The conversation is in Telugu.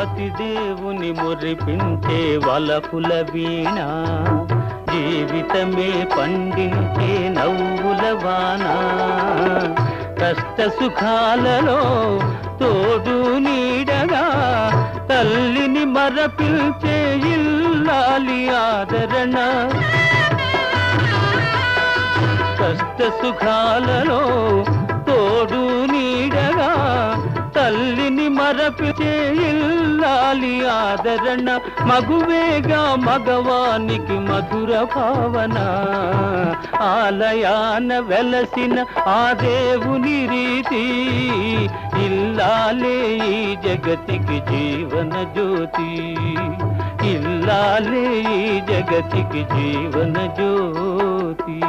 పతిదేవుని మురిపించే వలపుల వీణ, జీవితమే పండించే నవ్వుల వాన. కష్ట సుఖాలలో తోడు నీడగా తల్లిని మరపిల్చే ఇల్లాలి ఆదరణ. కష్ట సుఖాలలో తోడు నీడగా తల్లిని మరపిల్చే ఇల్లాలి ఆదరణ. మగువేగా మగవానికి మధుర భావన, ఆలయాన వెలసిన ఆ దేవుని రీతి. ఇల్లాలే ఈ జగతికి జీవన జ్యోతి, ఇల్లాలే ఈ జగతికి జీవన జ్యోతి.